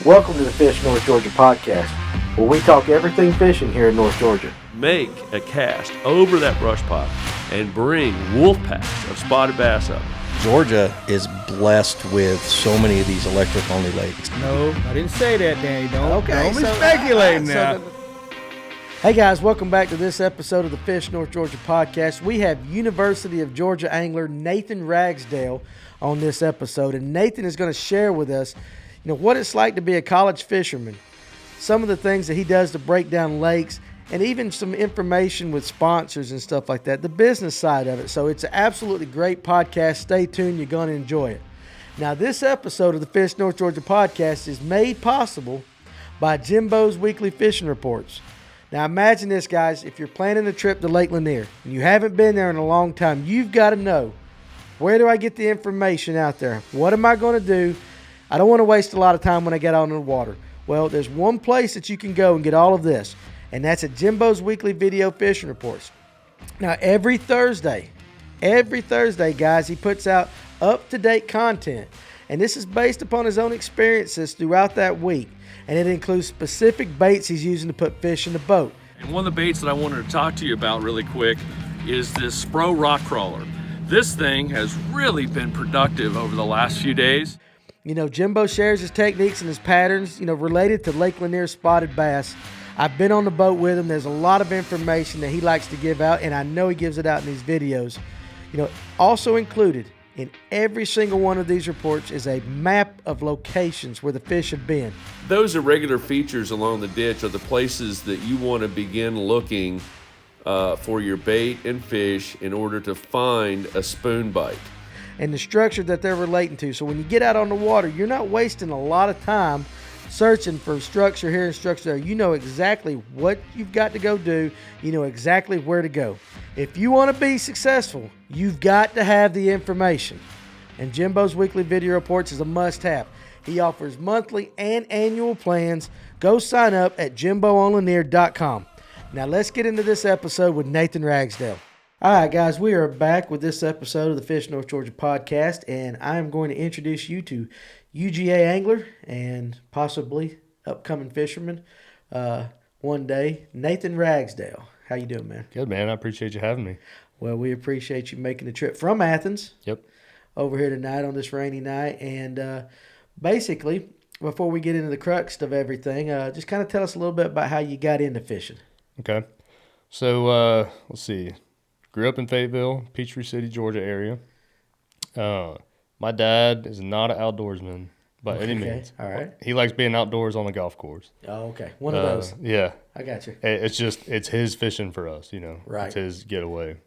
Welcome to the Fish North Georgia podcast, where we talk everything fishing here in North Georgia. Make a cast over that brush pile and bring wolf packs of spotted bass up. Georgia is blessed with so many of these electric-only lakes. No, I didn't say that, Danny. Don't be so, speculating now. Hey guys, welcome back to this episode of the Fish North Georgia podcast. We have University of Georgia angler Nathan Ragsdale on this episode, and Nathan is going to share with us, what it's like to be a college fisherman, some of the things that he does to break down lakes, and even some information with sponsors and stuff like that, the business side of it. So it's an absolutely great podcast. Stay tuned. You're going to enjoy it. Now, this episode of the Fish North Georgia podcast is made possible by Jimbo's Weekly Fishing Reports. Now, imagine this, guys. If you're planning a trip to Lake Lanier and you haven't been there in a long time, you've got to know, where do I get the information out there? What am I going to do? I don't want to waste a lot of time when I get out on the water. Well, there's one place that you can go and get all of this, and that's at Jimbo's Weekly Video Fishing Reports. Now, every Thursday, guys, he puts out up-to-date content, and this is based upon his own experiences throughout that week, and it includes specific baits he's using to put fish in the boat. And one of the baits that I wanted to talk to you about really quick is this Spro rock crawler. This thing has really been productive over the last few days. Jimbo shares his techniques and his patterns, related to Lake Lanier spotted bass. I've been on the boat with him. There's a lot of information that he likes to give out, and I know he gives it out in these videos. Also included in every single one of these reports is a map of locations where the fish have been. Those irregular features along the ditch are the places that you want to begin looking for your bait and fish in order to find a spoon bite. And the structure that they're relating to. So when you get out on the water, you're not wasting a lot of time searching for structure here and structure there. You know exactly what you've got to go do. You know exactly where to go. If you want to be successful, you've got to have the information. And Jimbo's Weekly Video Reports is a must-have. He offers monthly and annual plans. Go sign up at jimboonlanier.com. Now let's get into this episode with Nathan Ragsdale. All right, guys, we are back with this episode of the Fish North Georgia podcast, and I'm going to introduce you to UGA angler and possibly upcoming fisherman one day, Nathan Ragsdale. How you doing, man? Good, man. I appreciate you having me. Well, we appreciate you making the trip from Athens. Yep. Over here tonight on this rainy night, and basically, before we get into the crux of everything, just kind of tell us a little bit about how you got into fishing. Okay. So, let's see. Grew up in Fayetteville, Peachtree City, Georgia area. My dad is not an outdoorsman by any means. All right. He likes being outdoors on the golf course. Oh, okay. One of those. Yeah. I got you. It's his fishing for us, Right. It's his getaway.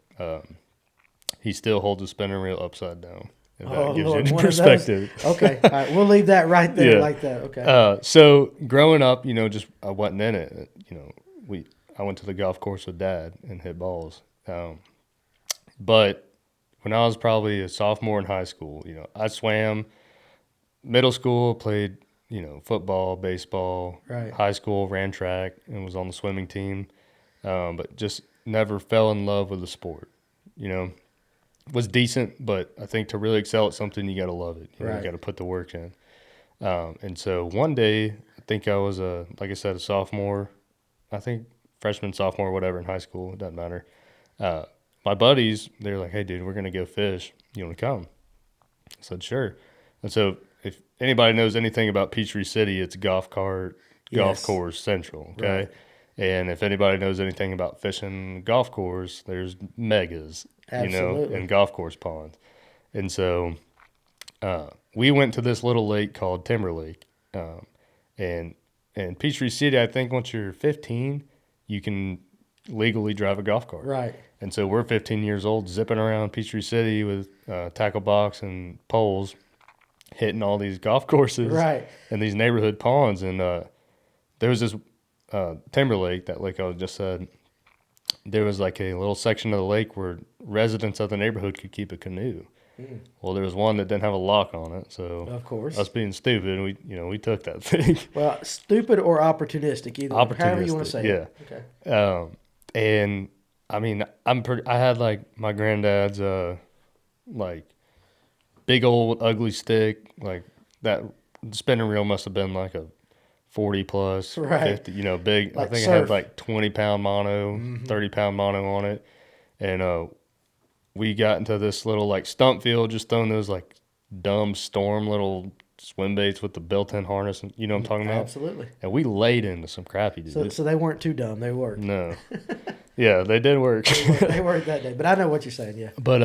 He still holds a spinning reel upside down. If that gives Lord, you any one of those. perspective. Okay. All right. We'll leave that right there Yeah. like that. Okay. So growing up, I wasn't in it. I went to the golf course with Dad and hit balls. But when I was probably a sophomore in high school, I swam. Middle school, played, football, baseball. Right. High school, ran track and was on the swimming team. But just never fell in love with the sport. Was decent, but I think to really excel at something, you got to love it. You got to put the work in. And so one day, I think I was like I said, a sophomore. I think freshman, sophomore, whatever in high school. It doesn't matter. My buddies, they're like, hey, dude, we're going to go fish. You want to come? I said, sure. And so if anybody knows anything about Peachtree City, it's golf cart, golf course central, okay? Right. And if anybody knows anything about fishing golf course, there's megas, Absolutely. and golf course ponds. And so we went to this little lake called Timber Lake. And in Peachtree City, I think once you're 15, you can legally drive a golf cart. Right. And so we're 15 years old, zipping around Peachtree City with tackle box and poles, hitting all these golf courses and these neighborhood ponds. And there was this Timber Lake, that lake I just said, there was like a little section of the lake where residents of the neighborhood could keep a canoe. Well, there was one that didn't have a lock on it, so of course, us being stupid, we took that thing. Well, stupid or opportunistic, either. However you want to say it. Okay. And I mean, I had like my granddad's like big old ugly stick, like that spinning reel must have been like a 40 plus, Right. 50, big. Like I think surf. I had like 20-pound mono, 30-pound mono on it. And we got into this little like stump field, just throwing those like dumb storm little swim baits with the built-in harness. You know what I'm talking about? Absolutely. And we laid into some crappy dudes. So they weren't too dumb. They worked. No. Yeah, they did work. They worked that day. But I know what you're saying, yeah. But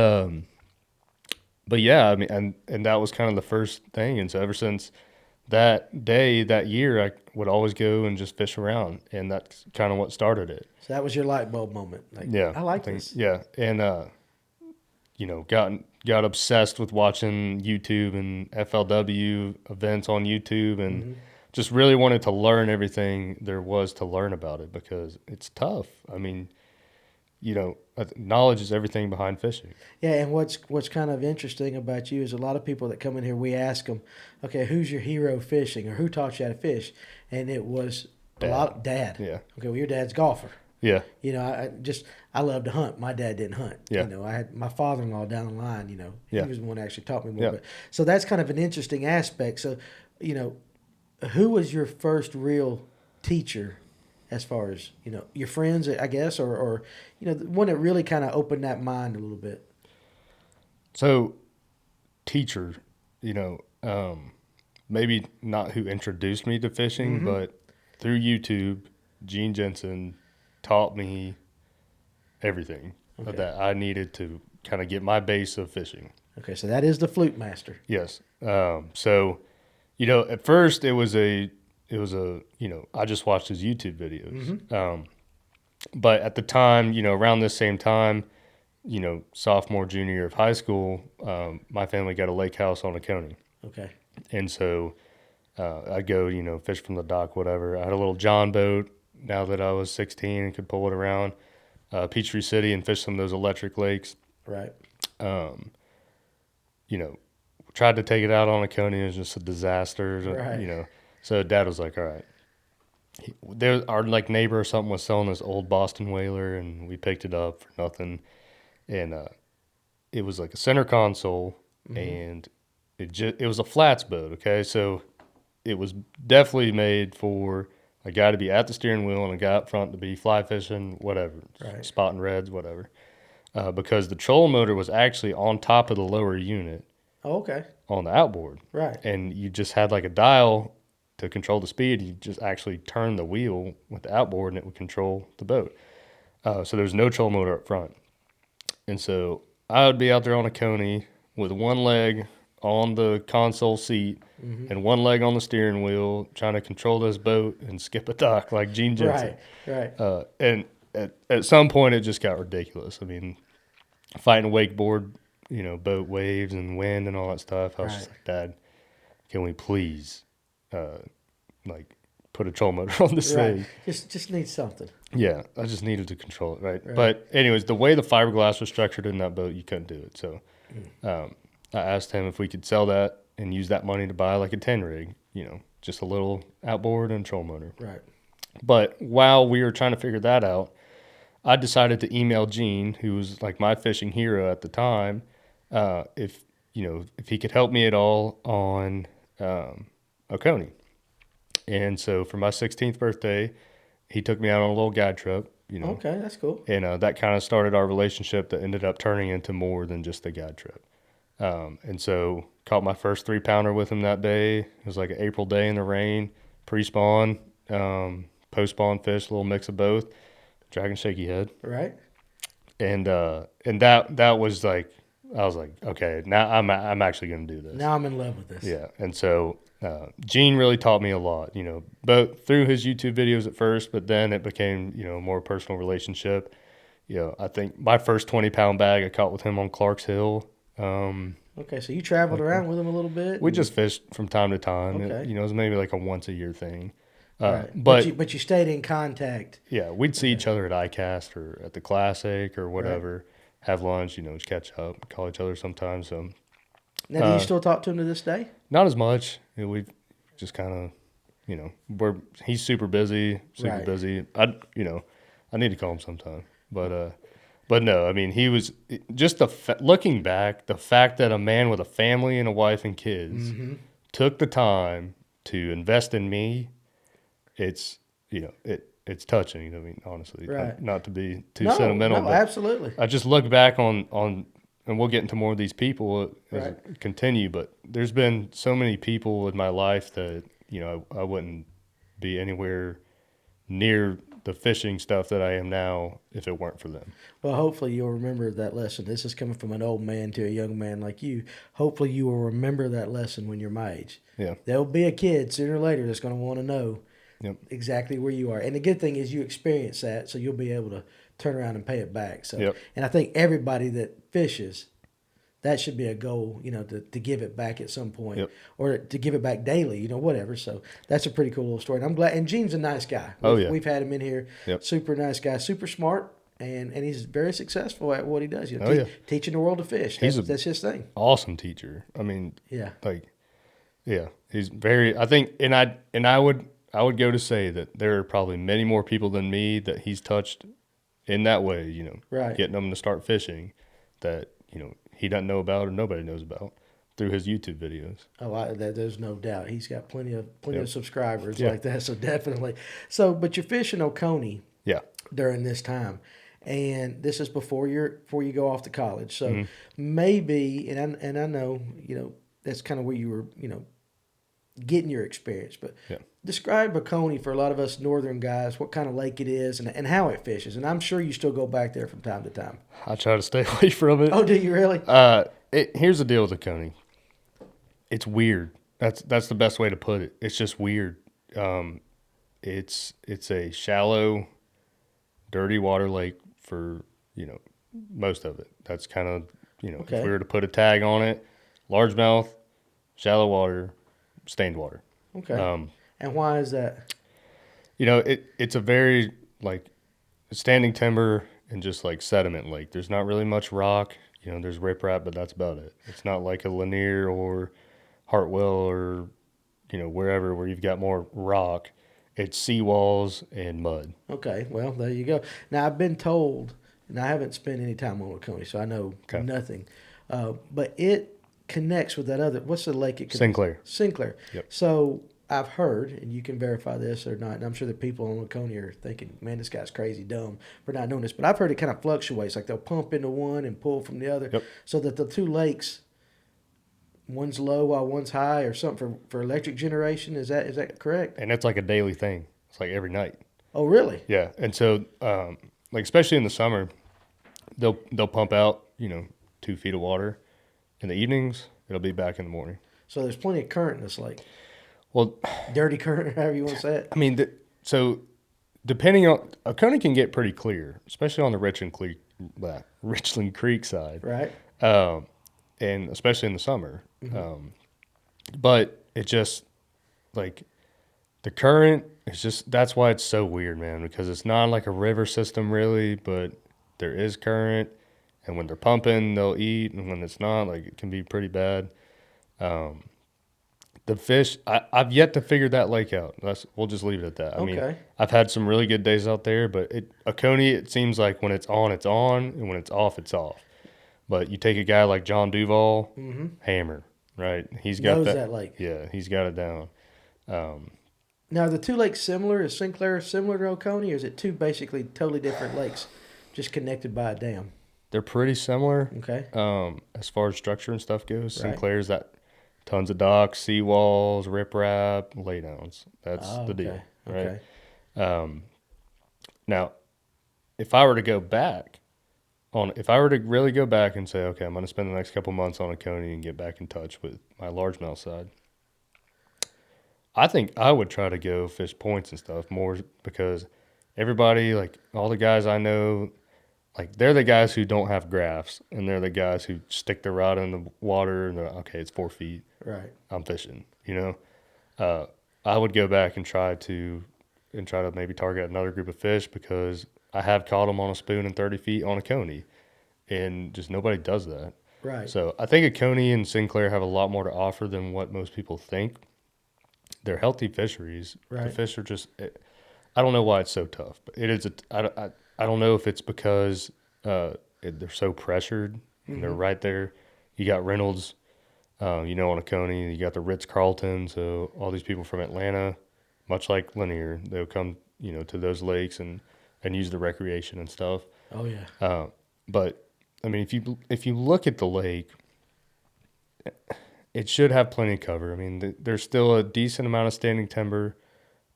yeah, I mean, and that was kind of the first thing. And so ever since that day, that year, I would always go and just fish around. And that's kind of what started it. So that was your light bulb moment. Like, Yeah. I like this. Yeah. And, got obsessed with watching YouTube and FLW events on YouTube and just really wanted to learn everything there was to learn about it because it's tough. I mean, knowledge is everything behind fishing. Yeah, and what's kind of interesting about you is a lot of people that come in here, we ask them, okay, who's your hero fishing or who taught you how to fish? And it was Dad. Yeah. Okay, well, your dad's a golfer. Yeah. I love to hunt. My dad didn't hunt. Yeah. I had my father-in-law down the line, Yeah. he was the one that actually taught me more. Yeah. But, so that's kind of an interesting aspect. So, who was your first real teacher as far as, your friends, I guess, or the one that really kind of opened that mind a little bit? So, teacher, maybe not who introduced me to fishing, but through YouTube, Gene Jensen taught me everything that I needed to kind of get my base of fishing. Okay, so that is the Flute Master. Yes. So, at first it was I just watched his YouTube videos. But at the time, around this same time, sophomore, junior year of high school, my family got a lake house on Oconee. Okay. And so I'd go, fish from the dock, whatever. I had a little John boat now that I was 16 and could pull it around Peachtree City and fish some of those electric lakes. Right. Tried to take it out on Oconee. It was just a disaster. Right. So Dad was like, all right. Our like neighbor or something was selling this old Boston whaler, and we picked it up for nothing. And it was like a center console, and it was a flats boat. Okay, so it was definitely made for a guy to be at the steering wheel and a guy up front to be fly fishing, whatever, Right. spotting reds, whatever. Because the trolling motor was actually on top of the lower unit Oh, okay. on the outboard. Right. And you just had like a dial to control the speed. You just actually turn the wheel with the outboard and it would control the boat. So there's no trolling motor up front. And so I would be out there on a Coney with one leg on the console seat and one leg on the steering wheel, trying to control this boat and skip a dock like Gene Jensen. Right. And at some point, it just got ridiculous. I mean, fighting wakeboard, boat waves and wind and all that stuff. I was just like, Dad, can we please, put a troll motor on this thing? Just need something. Yeah, I just needed to control it, right? But anyways, the way the fiberglass was structured in that boat, you couldn't do it. So I asked him if we could sell that and use that money to buy like a 10 rig, just a little outboard and troll motor. Right. But while we were trying to figure that out, I decided to email Gene, who was like my fishing hero at the time, if he could help me at all on Oconee. And so for my 16th birthday, he took me out on a little guide trip. Okay, that's cool. And that kind of started our relationship that ended up turning into more than just a guide trip. And so caught my first 3-pounder with him that day. It was like an April day in the rain, pre-spawn, post-spawn fish, a little mix of both, dragon shaky head. Right. And that was like, I was like, okay, now I'm actually going to do this. Now I'm in love with this. Yeah. And so Gene really taught me a lot, both through his YouTube videos at first, but then it became, a more personal relationship. I think my first 20-pound bag I caught with him on Clark's Hill. Okay, so you traveled around with him a little bit? We just fished from time to time. Okay. It was maybe like a once-a-year thing. Right. But you stayed in contact. Yeah, we'd see each other at ICAST or at the Classic or whatever, have lunch, just catch up, call each other sometimes. So Now, do you still talk to him to this day? not as much. We just kind of, he's super busy. I need to call him sometime. But no, I mean, he was just looking back, the fact that a man with a family and a wife and kids took the time to invest in me it's it's touching. You know what I mean? Honestly, Right. not to be too sentimental, No, but absolutely. I just look back on, and we'll get into more of these people as Right. it continue. But there's been so many people in my life that I wouldn't be anywhere near the fishing stuff that I am now if it weren't for them. Well, hopefully you'll remember that lesson. This is coming from an old man to a young man like you. Hopefully you will remember that lesson when you're my age. Yeah. There'll be a kid sooner or later that's going to want to know Yep. exactly where you are. And the good thing is you experience that, so you'll be able to turn around and pay it back. So, Yep. And I think everybody that fishes, that should be a goal, to give it back at some point, Yep. or to give it back daily, whatever. So that's a pretty cool little story. And I'm glad. And Gene's a nice guy. We've had him in here. Yep. Super nice guy, super smart. And he's very successful at what he does. Teaching the world to fish. That's his thing. Awesome teacher. I mean, Yeah. He's very. I think, and I would go to say that there are probably many more people than me that he's touched in that way. Right. Getting them to start fishing that he doesn't know about or nobody knows about through his YouTube videos. Oh, there's no doubt. He's got plenty of Yep. subscribers Yeah. like that. So definitely. So, but you're fishing Oconee Yeah. during this time, and this is before you go off to college. So Mm-hmm. maybe, and I know that's kind of where you were getting your experience, but Yeah. describe Oconee for a lot of us northern guys. What kind of lake it is and how it fishes, and I'm sure you still go back there from time to time. I try to stay away from it. Oh, do you really? Here's the deal with Oconee. It's weird. That's the best way to put it. It's just weird. It's a shallow, dirty water lake for most of it. That's kind of Okay. if we were to put a tag on it, largemouth, shallow water, stained water. Okay. And why is that? It's a very standing timber and just sediment lake. There's not really much rock. There's riprap, but that's about it. It's not like a Lanier or Hartwell or wherever where you've got more rock. It's seawalls and mud. Okay, well, there you go. Now, I've been told, and I haven't spent any time on Oconee, so I know nothing, but it connects with that other, what's the lake it connects? Sinclair. Yep. So I've heard, and you can verify this or not, and I'm sure the people on Oconee are thinking, man, this guy's crazy dumb for not knowing this, but I've heard it kind of fluctuates, like they'll pump into one and pull from the other, Yep. so that the two lakes, one's low while one's high or something for electric generation. Is that correct? And it's like a daily thing. It's like every night. Oh, really? Yeah. And so, especially in the summer, they'll pump out, 2 feet of water. In the evenings, it'll be back in the morning. So there's plenty of current in this lake. Well, Dirty current, however you want to say it. I mean, so depending on, Oconee can get pretty clear, especially on the Richland Creek side. Right. And especially in the summer. Mm-hmm. But it just, the current is just, that's why it's so weird, man, because it's not like a river system really, but there is current. And when they're pumping, they'll eat. And when it's not, it can be pretty bad. The fish, I've yet to figure that lake out. We'll just leave it at that. I mean, I've had some really good days out there, but Oconee, it seems like when it's on, and when it's off, off. But you take a guy like John Duval, hammer, right? He's got knows that lake. Yeah, he's got it down. Now, are the two lakes similar? Is Sinclair similar to Oconee, or is it two basically totally different lakes just connected by a dam? They're pretty similar. Okay. As far as structure and stuff goes, Right. Sinclair's that tons of docks, seawalls, riprap, laydowns. That's the deal, right? Okay. Now, if I were to really go back and say, okay, I'm going to spend the next couple months on Oconee and get back in touch with my largemouth side, I think I would try to go fish points and stuff more because everybody, all the guys I know, they're the guys who don't have graphs, and they're the guys who stick their rod in the water and they're like, okay, it's 4 feet. Right. I'm fishing, I would go back and try to maybe target another group of fish because I have caught them on a spoon in 30 feet on Oconee, and just nobody does that. Right. So I think Oconee and Sinclair have a lot more to offer than what most people think. They're healthy fisheries. Right. The fish are just, I don't know why it's so tough, but it is. I don't know if it's because they're so pressured and they're right there. You got Reynolds, on Oconee. You got the Ritz-Carlton. So all these people from Atlanta much like Lanier. They'll come, to those lakes and use the recreation and stuff. Oh yeah. But I mean, if you look at the lake, it should have plenty of cover. I mean, there's still a decent amount of standing timber.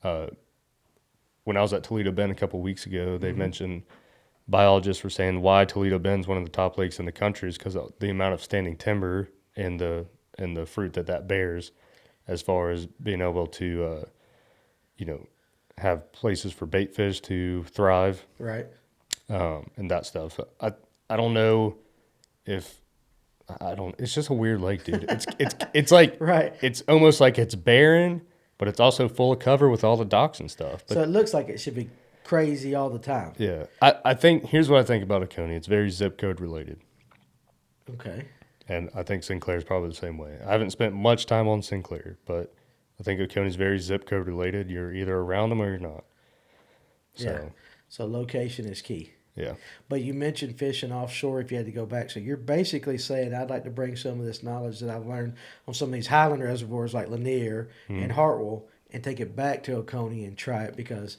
When I was at Toledo Bend a couple of weeks ago, they mentioned biologists were saying why Toledo Bend's one of the top lakes in the country is because of the amount of standing timber and the fruit that bears, as far as being able to, have places for bait fish to thrive, Right. and that stuff. I don't know if I don't. It's just a weird lake, dude. It's like Right. It's almost like it's barren, but it's also full of cover with all the docks and stuff. But So it looks like it should be crazy all the time. yeah, I think here's what I think about Oconee. It's very zip code related. Okay. And I think Sinclair is probably the same way. I haven't spent much time on Sinclair, but I think Oconee's very zip code related. You're either around them or you're not. So, Yeah. So location is key. yeah. But you mentioned fishing offshore if you had to go back. So you're basically saying I'd like to bring some of this knowledge that I've learned on some of these highland reservoirs like Lanier and Hartwell and take it back to Oconee and try it, because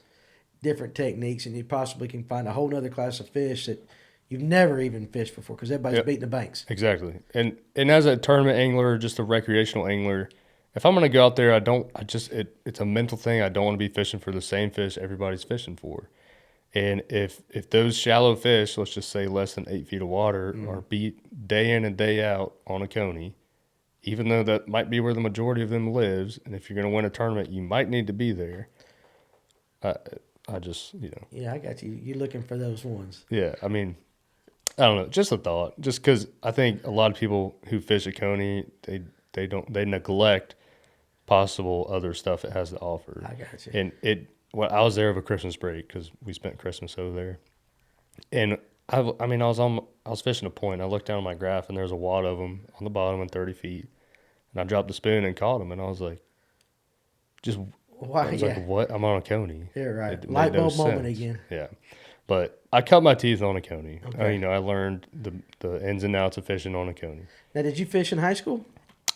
different techniques, and you possibly can find a whole nother class of fish that you've never even fished before because everybody's beating the banks. Exactly. And as a tournament angler, just a recreational angler, if I'm going to go out there, it's a mental thing. I don't want to be fishing for the same fish everybody's fishing for. And if those shallow fish, let's just say less than 8 feet of water, are beat day in and day out on Oconee, even though that might be where the majority of them lives, and if you're going to win a tournament, you might need to be there. I just, Yeah, I got you. You're looking for those ones. Yeah, I mean, I don't know, just a thought. Just because I think a lot of people who fish Oconee, they neglect possible other stuff it has to offer. I got you. And I was there over Christmas break because we spent Christmas over there, and I was fishing a point. I looked down at my graph and there's a wad of them on the bottom and 30 feet, and I dropped the spoon and caught them, and I was like, Why? I was Yeah. like, what? I'm on Oconee. Yeah, right. It Light made no bulb moment sense. again. Yeah, but I cut my teeth on Oconee. Okay. I learned the ins and outs of fishing on Oconee. Now, did you fish in high school?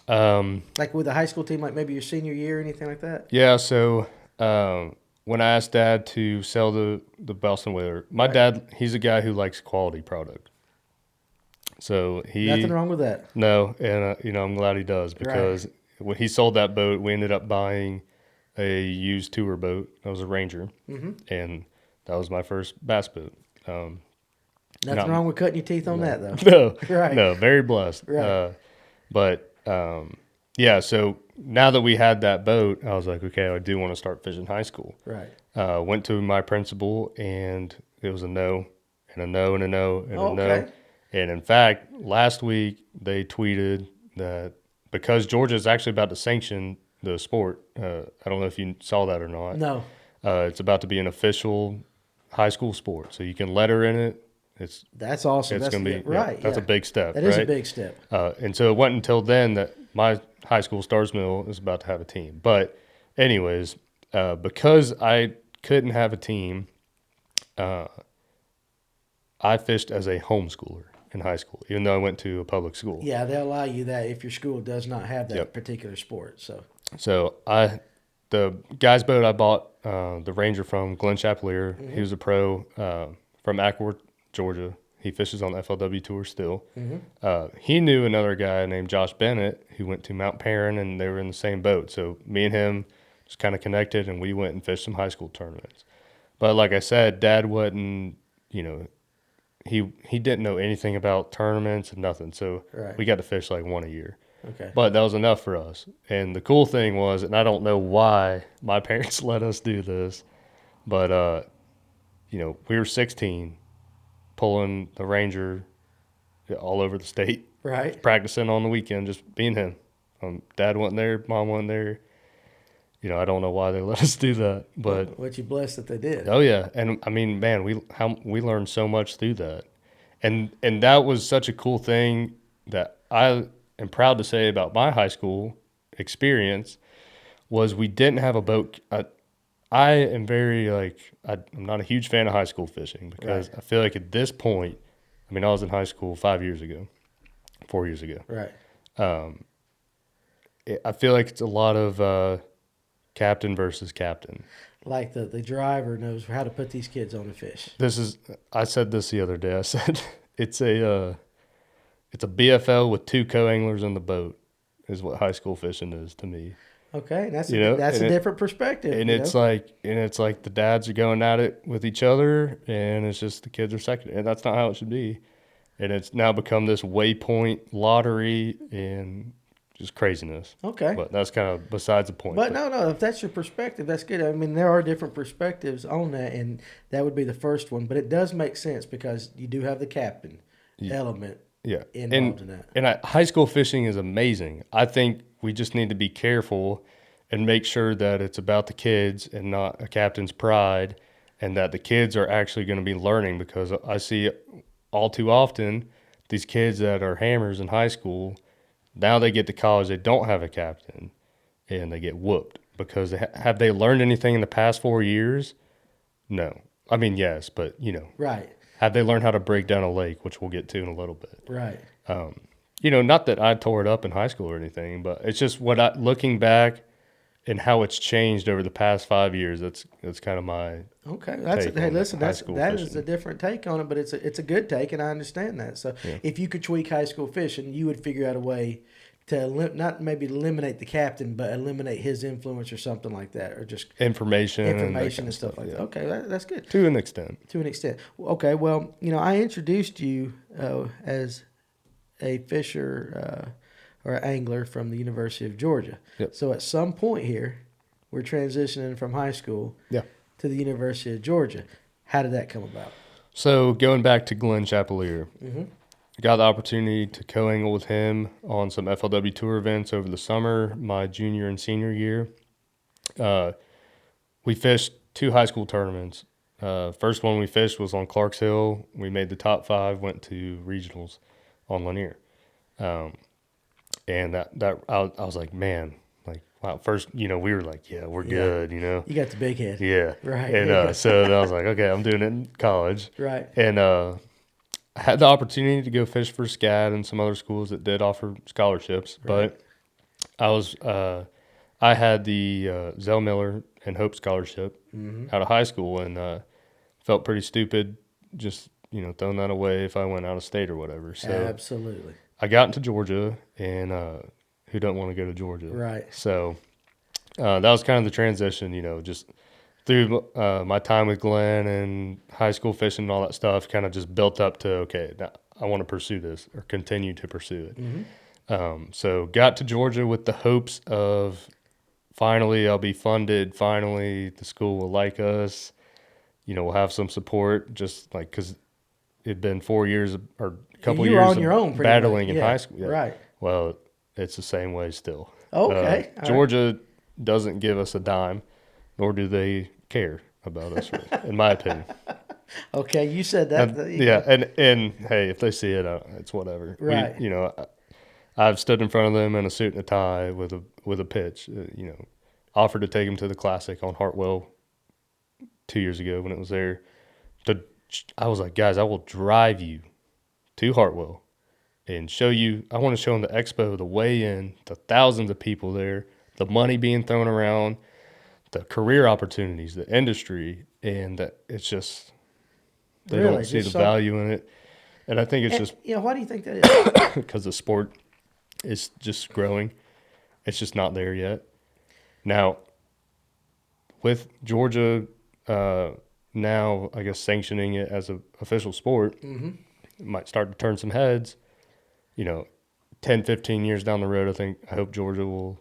Like with a high school team, like maybe your senior year or anything like that? Yeah, so when I asked Dad to sell the Boston Whaler, my dad, he's a guy who likes quality product. So Nothing wrong with that. No, and I'm glad he does, because when he sold that boat, we ended up buying a used tour boat. That was a Ranger, and that was my first bass boat. Nothing wrong with cutting your teeth on that, though. No, Right. no, very blessed. Right. But yeah, so now that we had that boat, I was like, okay, I do want to start fishing high school. Right. Went to my principal, and it was a no, and a no, and a no, and a no. Okay. And in fact, last week they tweeted that because Georgia is actually about to sanction the sport, I don't know if you saw that or not. No. It's about to be an official high school sport, so you can letter in it. That's awesome. It's going to be right. That's a big step. That is right? a big step. And so it wasn't until then that my high school, Stars Mill, is about to have a team. But anyways, because I couldn't have a team, I fished as a homeschooler in high school, even though I went to a public school. Yeah, they'll allow you that if your school does not have that Yep. particular sport. So the guy's boat I bought, the Ranger from Glen Chapelier, he was a pro from Acworth, Georgia. He fishes on the FLW tour still. He knew another guy named Josh Bennett who went to Mount Perrin, and they were in the same boat. So me and him just kind of connected, and we went and fished some high school tournaments. But like I said, Dad wasn't, he didn't know anything about tournaments and nothing. So we got to fish like one a year. Okay. But that was enough for us. And the cool thing was, and I don't know why my parents let us do this, but, we were 16 pulling the Ranger all over the state, Right. practicing on the weekend, just being him. Dad wasn't there, Mom wasn't there. I don't know why they let us do that, but What you blessed that they did. oh yeah, and I mean, man, we learned so much through that, and that was such a cool thing that I am proud to say about my high school experience was we didn't have a boat. I am very I'm not a huge fan of high school fishing because I feel like at this point, I mean, I was in high school 4 years ago. Right. I feel like it's a lot of captain versus captain. Like the driver knows how to put these kids on the fish. I said this the other day. I said it's a BFL with 2 co-anglers in the boat is what high school fishing is to me. Okay, that's a different perspective. And it's like the dads are going at it with each other, and it's just the kids are second, and that's not how it should be. And it's now become this waypoint lottery and just craziness. Okay, but that's kind of besides the point. But no, if that's your perspective, that's good. I mean, there are different perspectives on that, and that would be the first one. But it does make sense because you do have the captain element. Yeah, involved in that. And high school fishing is amazing. I think we just need to be careful and make sure that it's about the kids and not a captain's pride, and that the kids are actually going to be learning, because I see all too often these kids that are hammers in high school, now they get to college, they don't have a captain, and they get whooped because have they learned anything in the past 4 years? No. I mean, yes, but, Right. Have they learned how to break down a lake, which we'll get to in a little bit? Right. Not that I tore it up in high school or anything, but it's just looking back and how it's changed over the past 5 years. That's kind of my okay. That is a different take on it, but it's a good take, and I understand that. So if you could tweak high school fishing, you would figure out a way to not maybe eliminate the captain, but eliminate his influence or something like that, or just information and stuff like that. Okay, that's good. To an extent. Okay, well, I introduced you as a fisher or an angler from the University of Georgia. Yep. So at some point here, we're transitioning from high school to the University of Georgia. How did that come about? So going back to Glenn Chapelier, got the opportunity to co-angle with him on some FLW tour events over the summer, my junior and senior year. We fished 2 high school tournaments. First one we fished was on Clarks Hill. We made the top 5, went to regionals on Lanier. And I was like, man, like, wow. First, we were like, yeah, we're good, You got the big head. Yeah. Right. And so I was like, okay, I'm doing it in college. Right. And I had the opportunity to go fish for SCAD and some other schools that did offer scholarships. Right. But I had the Zell Miller and Hope Scholarship out of high school, and felt pretty stupid just, throwing that away if I went out of state or whatever. So Absolutely. I got into Georgia, and who doesn't want to go to Georgia? Right. So that was kind of the transition, just through my time with Glenn and high school fishing and all that stuff, kind of just built up to, okay, now I want to pursue this or continue to pursue it. So got to Georgia with the hopes of finally I'll be funded, finally the school will like us, we'll have some support, just like because it'd been 4 years or a couple you were years on your own battling in high school. Yeah. Right. Well, it's the same way still. Okay. Georgia doesn't give us a dime, nor do they care about us, in my opinion. Okay, you said that. And hey, if they see it, it's whatever. Right. I've stood in front of them in a suit and a tie with a pitch. Offered to take them to the Classic on Hartwell 2 years ago when it was there. I was like, guys, I will drive you to Hartwell and show you. I want to show them the expo, the weigh-in, the thousands of people there, the money being thrown around, the career opportunities, the industry, and that it's just they don't see the value in it. And I think it's just why do you think that is? Because the sport is just growing. It's just not there yet. Now, with Georgia now, I guess, sanctioning it as an official sport, it might start to turn some heads. 10, 15 years down the road, I hope Georgia will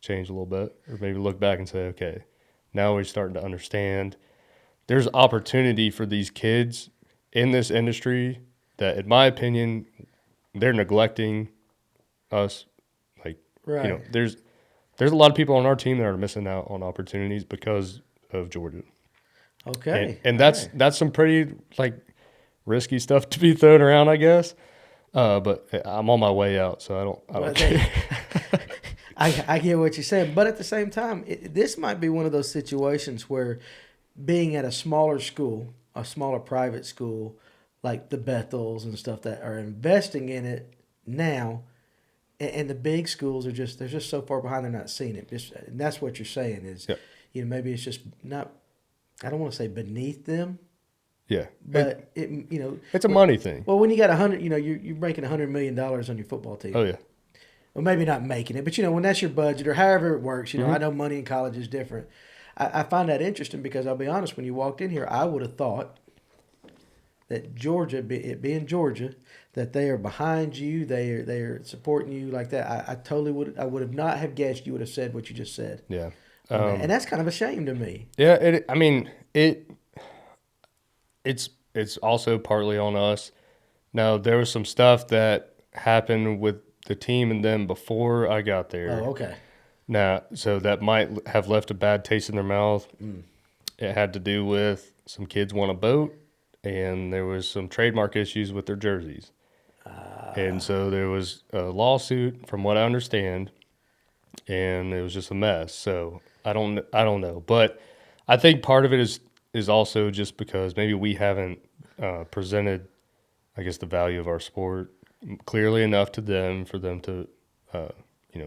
change a little bit, or maybe look back and say, okay, now we're starting to understand there's opportunity for these kids in this industry that, in my opinion, they're neglecting us. Like, right. There's a lot of people on our team that are missing out on opportunities because of Georgia. Okay. And that's some pretty risky stuff to be thrown around, I guess. But I'm on my way out, so I don't care. I get what you're saying, but at the same time, this might be one of those situations where being at a smaller school, a smaller private school, like the Bethels and stuff that are investing in it now, and the big schools they're just so far behind they're not seeing it. And that's what you're saying is, maybe it's just not. I don't want to say beneath them. Yeah, but it's a money thing. Well, when you got 100, you're making $100 million on your football team. Oh yeah. Well, maybe not making it, but when that's your budget or however it works, I know money in college is different. I find that interesting because I'll be honest, when you walked in here, I would have thought that Georgia, it being Georgia, that they are behind you, they are supporting you like that. I totally would have not have guessed you would have said what you just said. Yeah, and that's kind of a shame to me. Yeah, it's also partly on us. Now there was some stuff that happened with the team and them before I got there. Oh, okay. Now, so that might have left a bad taste in their mouth. It had to do with some kids won a boat, and there was some trademark issues with their jerseys. And so there was a lawsuit, from what I understand, and it was just a mess. So I don't know, but I think part of it is also just because maybe we haven't presented, I guess, the value of our sport clearly enough to them for them to,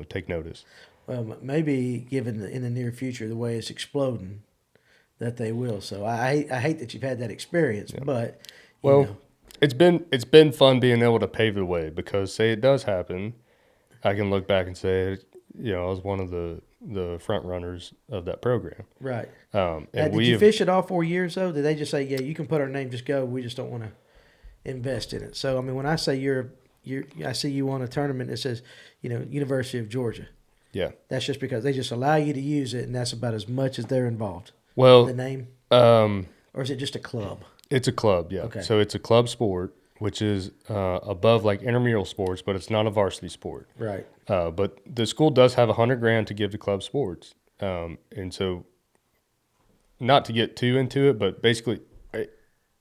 take notice. Well, maybe given in the near future the way it's exploding, that they will. So I hate that you've had that experience, but it's been fun being able to pave the way because say it does happen, I can look back and say, I was one of the front runners of that program. Right. And did you fish it all 4 years though? Did they just say, yeah, you can put our name, just go. We just don't want to invest in it. So I mean, when I say I see you won a tournament that says, University of Georgia. Yeah. That's just because they just allow you to use it, and that's about as much as they're involved. Well, the name, or is it just a club? It's a club, yeah. Okay. So it's a club sport, which is above like intramural sports, but it's not a varsity sport. Right. But the school does have $100,000 to give to club sports, and so not to get too into it, but basically,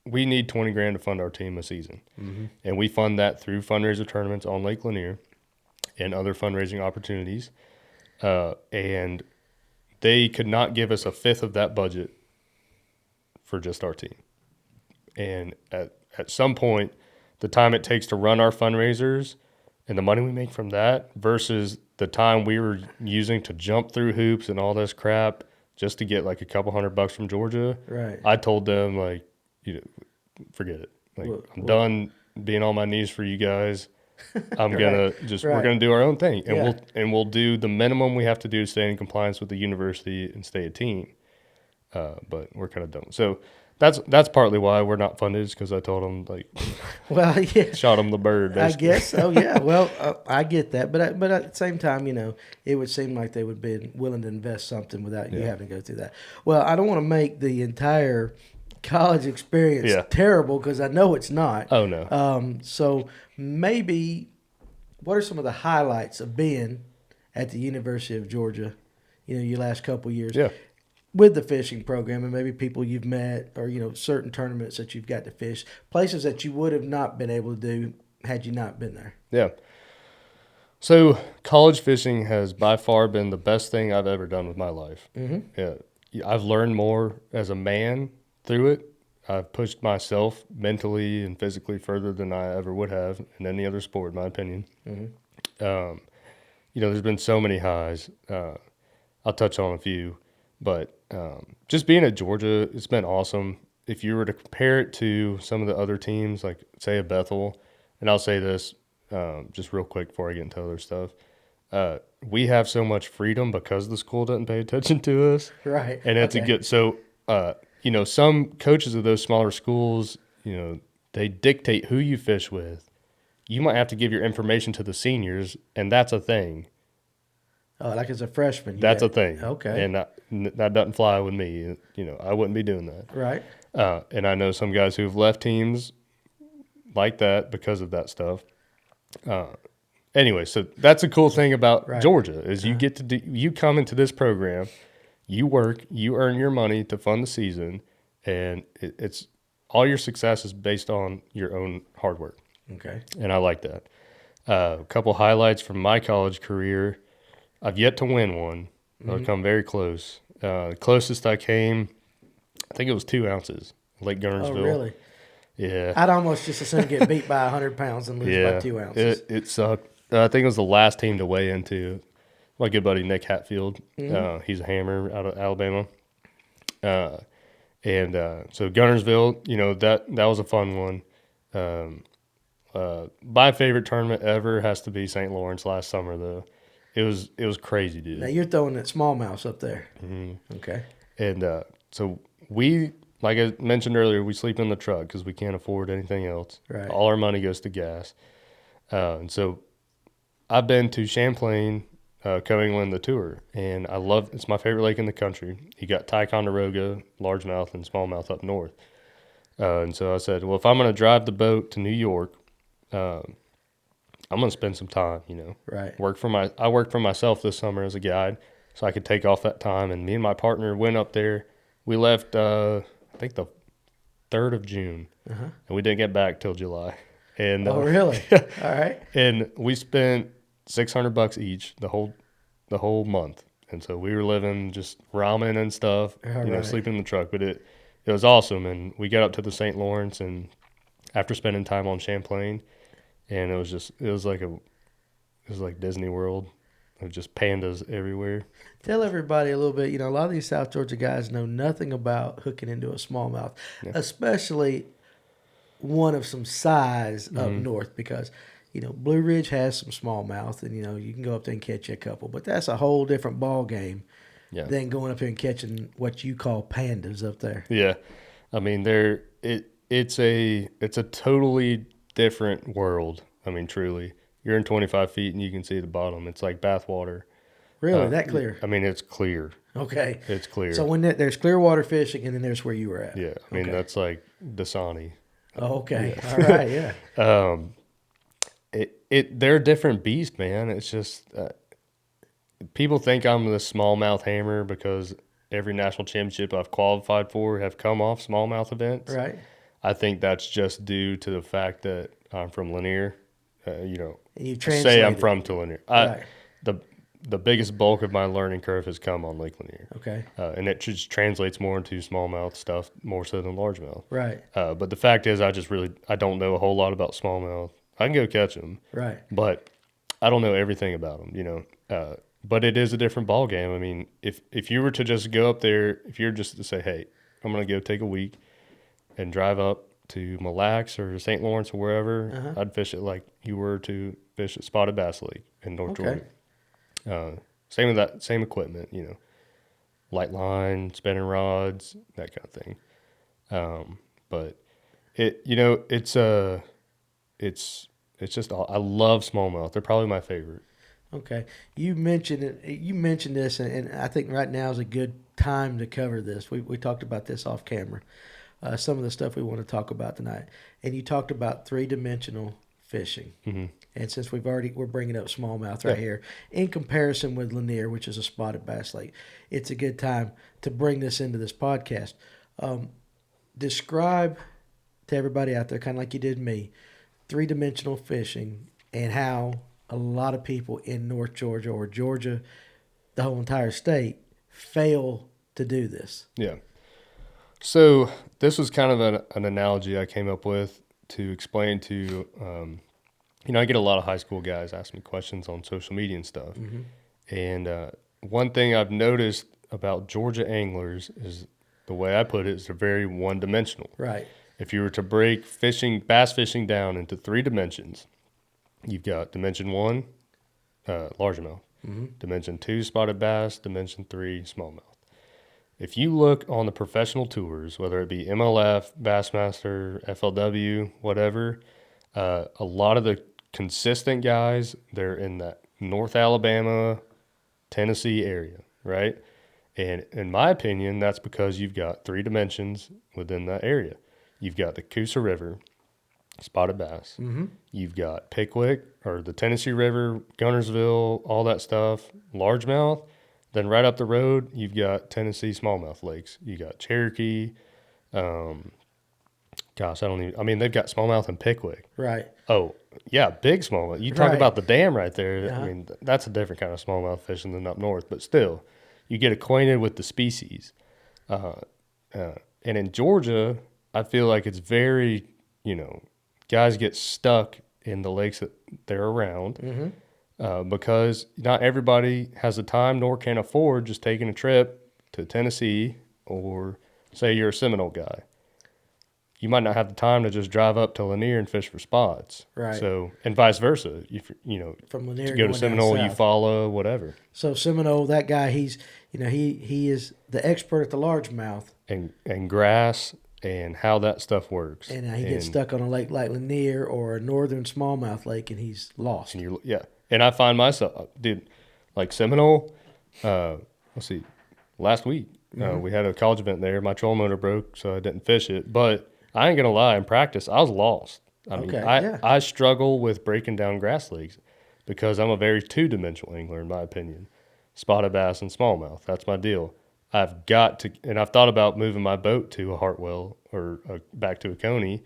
we need $20,000 to fund our team a season, and we fund that through fundraiser tournaments on Lake Lanier and other fundraising opportunities. And they could not give us a fifth of that budget for just our team. And at some point, the time it takes to run our fundraisers and the money we make from that versus the time we were using to jump through hoops and all this crap just to get like a couple $100 from Georgia. Right. I told them forget it. I'm done being on my knees for you guys. I'm gonna we're gonna do our own thing, and we'll do the minimum we have to do to stay in compliance with the university and stay a team. But we're kind of done. So that's partly why we're not funded, is because I told them shot them the bird. Basically. I guess. Oh yeah. Well, I get that, but at the same time, it would seem like they would be willing to invest something without you having to go through that. Well, I don't want to make the entire college experience terrible because I know it's not. Oh no. So maybe, what are some of the highlights of being at the University of Georgia? Your last couple of years. Yeah. With the fishing program, and maybe people you've met, or certain tournaments that you've got to fish, places that you would have not been able to do had you not been there. Yeah. So college fishing has by far been the best thing I've ever done with my life. Yeah. I've learned more as a man through it. I've pushed myself mentally and physically further than I ever would have in any other sport, in my opinion. There's been so many highs. I'll touch on a few, but just being at Georgia, it's been awesome. If you were to compare it to some of the other teams, like say a Bethel, and I'll say this just real quick before I get into other stuff, we have so much freedom because the school doesn't pay attention to us. Right. And it's a good, so, some coaches of those smaller schools, they dictate who you fish with. You might have to give your information to the seniors, and that's a thing. Oh, like as a freshman. That's a thing. Okay. And that doesn't fly with me. I wouldn't be doing that. Right. And I know some guys who've left teams like that because of that stuff. Anyway, so that's a cool thing about Georgia is you get to you come into this program, you work, you earn your money to fund the season, and it's all your success is based on your own hard work. Okay. And I like that. A couple highlights from my college career. I've yet to win one. I've come very close. The closest I came, I think it was 2 ounces, Lake Gunnersville. Oh, really? Yeah. I'd almost just as soon get beat by 100 pounds and lose by 2 ounces. It sucked. I think it was the last team to weigh into. My good buddy Nick Hatfield. He's a hammer out of Alabama. So Gunnersville, that was a fun one. My favorite tournament ever has to be St. Lawrence last summer, though. It was crazy, dude. Now you're throwing that smallmouth up there. Mm-hmm. Okay. And so we, like I mentioned earlier, we sleep in the truck because we can't afford anything else. Right. All our money goes to gas. And so I've been to Champlain, Coingling the tour, and it's my favorite lake in the country. You got Ticonderoga, largemouth, and smallmouth up north. And so I said, well, if I'm going to drive the boat to New York, I'm going to spend some time, Right. I worked for myself this summer as a guide, so I could take off that time. And me and my partner went up there. We left, I think the 3rd of June, and we didn't get back till July. And oh, really? All right. And we spent $600 each the whole month. And so we were living just ramen and stuff, sleeping in the truck. But it was awesome. And we got up to the St. Lawrence, and after spending time on Champlain, and it was like Disney World. It was just pandas everywhere. Tell everybody a little bit. A lot of these South Georgia guys know nothing about hooking into a smallmouth, especially one of some size up north, because Blue Ridge has some smallmouth, and you can go up there and catch a couple, but that's a whole different ball game than going up here and catching what you call pandas up there. Yeah, I mean it's a totally different world. I mean, truly, you're in 25 feet and you can see the bottom. It's like bathwater. Really, that clear? I mean, it's clear. Okay, it's clear. So when there's clear water fishing, and then there's where you were at. Yeah, I mean that's like Dasani. Oh, okay. Yeah. All right. Yeah. They're a different beast, man. It's just people think I'm the smallmouth hammer because every national championship I've qualified for have come off smallmouth events. Right. I think that's just due to the fact that I'm from Lanier. And you say I'm from to Lanier. Right. The biggest bulk of my learning curve has come on Lake Lanier. Okay. And it just translates more into smallmouth stuff more so than largemouth. Right. But the fact is, I don't know a whole lot about smallmouth. I can go catch them. Right. But I don't know everything about them, But it is a different ball game. I mean, if you were to just go up there, if you're just to say, hey, I'm going to go take a week and drive up to Mille Lacs or St. Lawrence or wherever, I'd fish it like you were to fish at Spotted Bass Lake in North Georgia. Same with that, same equipment, light line, spinning rods, that kind of thing. But it's just I love smallmouth. They're probably my favorite. Okay, you mentioned it. You mentioned this, and I think right now is a good time to cover this. We talked about this off camera. Some of the stuff we want to talk about tonight, and you talked about 3-dimensional fishing. Mm-hmm. And since we're bringing up smallmouth right here, in comparison with Lanier, which is a spotted bass lake, it's a good time to bring this into this podcast. Describe to everybody out there, kind of like you did me, 3-dimensional fishing and how a lot of people in North Georgia or Georgia, the whole entire state, fail to do this. Yeah. So this was kind of an analogy I came up with to explain to I get a lot of high school guys ask me questions on social media and stuff. Mm-hmm. And one thing I've noticed about Georgia anglers is, the way I put it, is they're very one-dimensional. Right. If you were to break bass fishing down into 3 dimensions, you've got dimension 1, largemouth, dimension 2, spotted bass, dimension 3, smallmouth. If you look on the professional tours, whether it be MLF, Bassmaster, FLW, whatever, a lot of the consistent guys, they're in that North Alabama, Tennessee area, right? And in my opinion, that's because you've got 3 dimensions within that area. You've got the Coosa River, spotted bass. Mm-hmm. You've got Pickwick, or the Tennessee River, Gunnersville, all that stuff, largemouth. Then right up the road, you've got Tennessee smallmouth lakes. You got Cherokee. They've got smallmouth in Pickwick. Right. Oh, yeah, big smallmouth. You talk Right. about the dam right there. Yeah. I mean, that's a different kind of smallmouth fishing than up north. But still, you get acquainted with the species. And in Georgia, I feel like it's very, guys get stuck in the lakes that they're around, because not everybody has the time nor can afford just taking a trip to Tennessee, or say you're a Seminole guy. You might not have the time to just drive up to Lanier and fish for spots. Right. So, and vice versa. From Lanier to go to going down Seminole, you south. follow whatever. So Seminole, that guy, he is the expert at the largemouth. And grass and how that stuff works. And he gets stuck on a lake like Lanier or a northern smallmouth lake, and he's lost. And I find myself, dude, like Seminole, let's see, last week, we had a college event there. My trolling motor broke, so I didn't fish it. But I ain't going to lie, in practice, I was lost. I struggle with breaking down grass lakes because I'm a very two-dimensional angler, in my opinion. Spotted bass and smallmouth, that's my deal. I've got to, and I've thought about moving my boat to a Hartwell or back to Oconee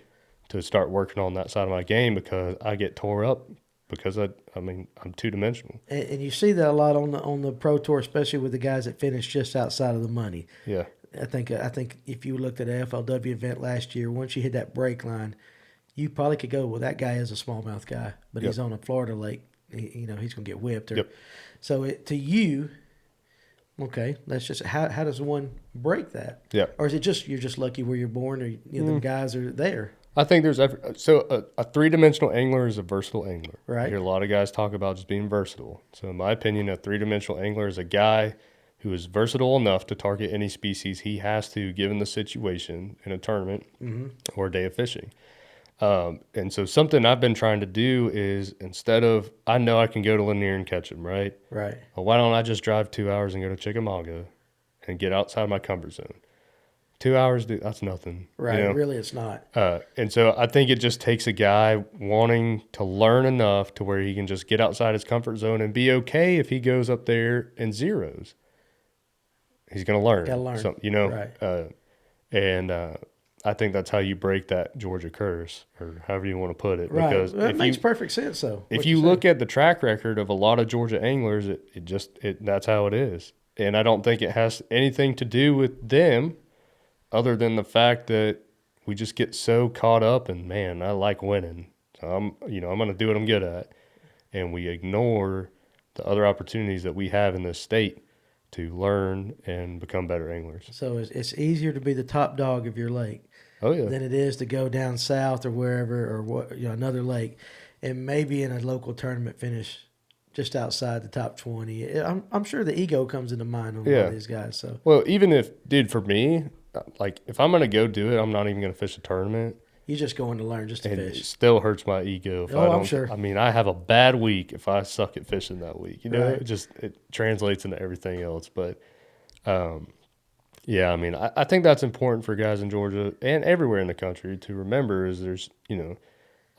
to start working on that side of my game, because I get tore up because I'm two-dimensional. And you see that a lot on the Pro Tour, especially with the guys that finish just outside of the money. Yeah. I think if you looked at an FLW event last year, once you hit that break line, you probably could go, well, that guy is a smallmouth guy, but he's on a Florida lake. He's going to get whipped. So to you, okay, that's just how does one break that? Yeah. Or is it just you're just lucky where you're born, or the guys are there? I think there's a three-dimensional angler is a versatile angler. Right. I hear a lot of guys talk about just being versatile. So in my opinion, a three-dimensional angler is a guy who is versatile enough to target any species he has to, given the situation in a tournament or a day of fishing. And so something I've been trying to do is, instead of, I know I can go to Lanier and catch them, right? Right. Well, why don't I just drive 2 hours and go to Chickamauga and get outside my comfort zone? 2 hours, dude, that's nothing. Right. Really, it's not. And so I think it just takes a guy wanting to learn enough to where he can just get outside his comfort zone and be okay if he goes up there and zeros. He's going to learn. Got to learn. So, Right. I think that's how you break that Georgia curse, or however you want to put it. Right. Because that makes perfect sense, though. If you look at the track record of a lot of Georgia anglers, that's how it is. And I don't think it has anything to do with them, other than the fact that we just get so caught up in, man, I like winning, so I'm going to do what I'm good at, and we ignore the other opportunities that we have in this state to learn and become better anglers. So it's easier to be the top dog of your lake than it is to go down south or wherever, or another lake, and maybe in a local tournament finish just outside the top 20. I'm sure the ego comes into mind on a lot of these guys. So, well, even if, dude, for me, like, if I'm going to go do it, I'm not even going to fish a tournament. You're just going to learn just to fish. It still hurts my ego if I'm sure. I mean, I have a bad week if I suck at fishing that week. Right. It translates into everything else. But, I mean, I think that's important for guys in Georgia and everywhere in the country to remember, is there's, a